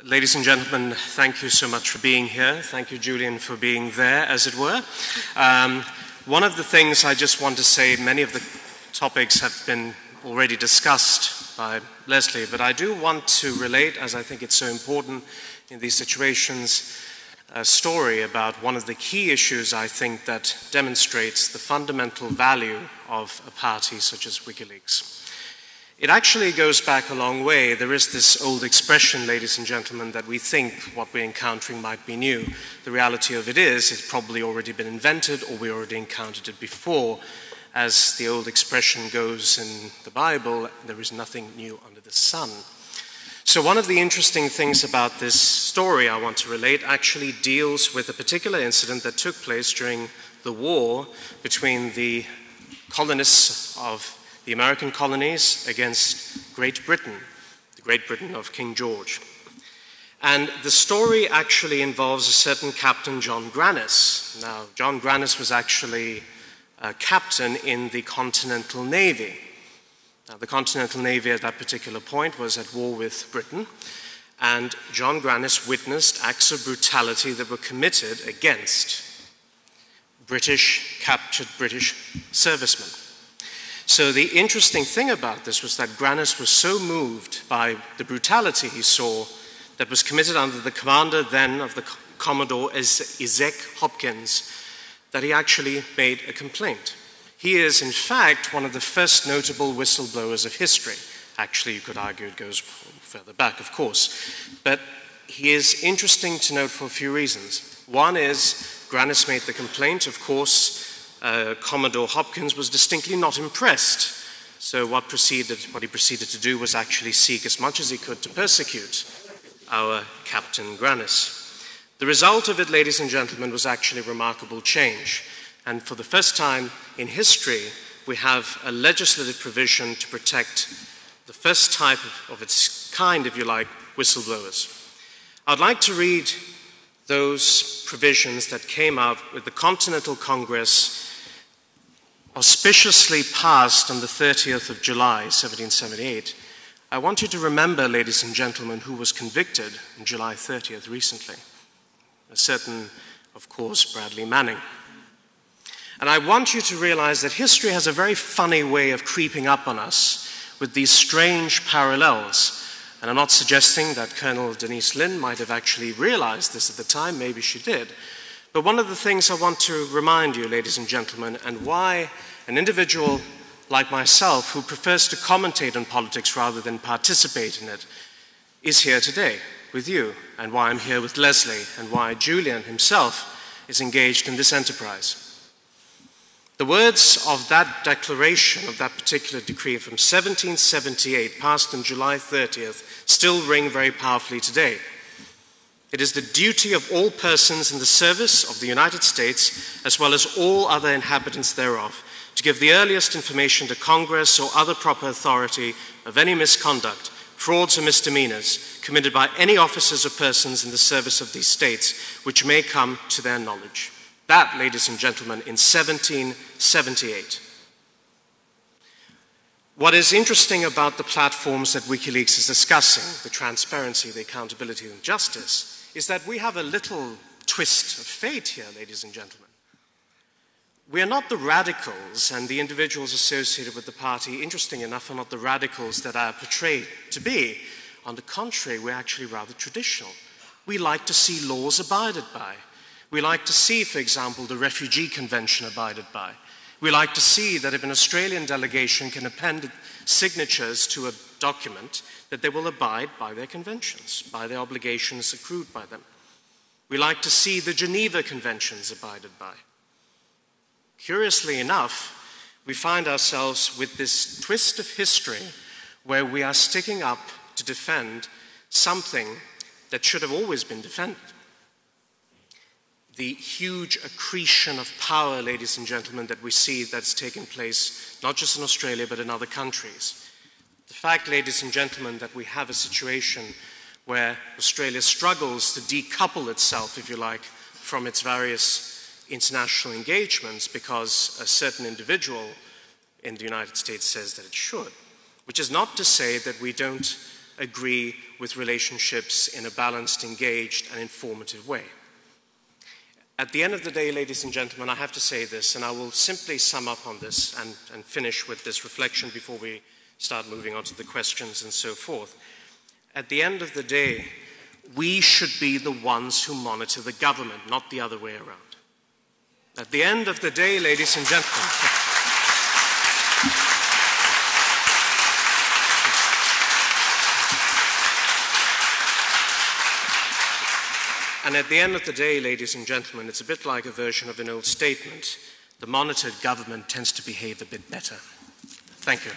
Ladies and gentlemen, thank you so much for being here. Thank you, Julian, for being there, as it were. One of the things I just want to say, many of the topics have been already discussed by Leslie, but I do want to relate, as I think it's so important in these situations, a story about one of the key issues, I think, that demonstrates the fundamental value of a party such as WikiLeaks. It actually goes back a long way. There is this old expression, ladies and gentlemen, that we think what we're encountering might be new. The reality of it is, it's probably already been invented or we already encountered it before. As the old expression goes in the Bible, there is nothing new under the sun. So one of the interesting things about this story I want to relate actually deals with a particular incident that took place during the war between the colonists of the American colonies against Great Britain, the Great Britain of King George. And the story actually involves a certain Captain John Grannis. Now, John Grannis was actually a captain in the Continental Navy. Now, the Continental Navy at that particular point was at war with Britain, and John Grannis witnessed acts of brutality that were committed against captured British servicemen. So the interesting thing about this was that Grannis was so moved by the brutality he saw that was committed under the commander then of the Commodore Isaac Hopkins that he actually made a complaint. He is, in fact, one of the first notable whistleblowers of history. Actually, you could argue it goes further back, of course. But he is interesting to note for a few reasons. One is Grannis made the complaint. Of course, Commodore Hopkins was distinctly not impressed. So what he proceeded to do was actually seek as much as he could to persecute our Captain Grannis. The result of it, ladies and gentlemen, was actually a remarkable change. And for the first time in history, we have a legislative provision to protect the first type of its kind, if you like, whistleblowers. I'd like to read those provisions that came out with the Continental Congress auspiciously passed on the 30th of July, 1778. I want you to remember, ladies and gentlemen, who was convicted on July 30th recently. A certain, of course, Bradley Manning. And I want you to realize that history has a very funny way of creeping up on us with these strange parallels. And I'm not suggesting that Colonel Denise Lynn might have actually realized this at the time, maybe she did. But one of the things I want to remind you, ladies and gentlemen, and why an individual like myself who prefers to commentate on politics rather than participate in it is here today with you, and why I'm here with Leslie, and why Julian himself is engaged in this enterprise. The words of that declaration, of that particular decree from 1778, passed on July 30th, still ring very powerfully today. It is the duty of all persons in the service of the United States, as well as all other inhabitants thereof, to give the earliest information to Congress or other proper authority of any misconduct, frauds or misdemeanors committed by any officers or persons in the service of these states, which may come to their knowledge. That, ladies and gentlemen, in 1778. What is interesting about the platforms that WikiLeaks is discussing, the transparency, the accountability, and justice, is that we have a little twist of fate here, ladies and gentlemen. We are not the radicals, and the individuals associated with the party, interesting enough, are not the radicals that are portrayed to be. On the contrary, we're actually rather traditional. We like to see laws abided by. We like to see, for example, the Refugee Convention abided by. We like to see that if an Australian delegation can append signatures to a document, that they will abide by their conventions, by their obligations accrued by them. We like to see the Geneva Conventions abided by. Curiously enough, we find ourselves with this twist of history where we are sticking up to defend something that should have always been defended. The huge accretion of power, ladies and gentlemen, that we see that's taken place not just in Australia but in other countries. The fact, ladies and gentlemen, that we have a situation where Australia struggles to decouple itself, if you like, from its various international engagements because a certain individual in the United States says that it should, which is not to say that we don't agree with relationships in a balanced, engaged, and informative way. At the end of the day, ladies and gentlemen, I have to say this, and I will simply sum up on this and finish with this reflection before we start moving on to the questions and so forth. At the end of the day, we should be the ones who monitor the government, not the other way around. At the end of the day, ladies and gentlemen, and at the end of the day, ladies and gentlemen, it's a bit like a version of an old statement. The monitored government tends to behave a bit better. Thank you.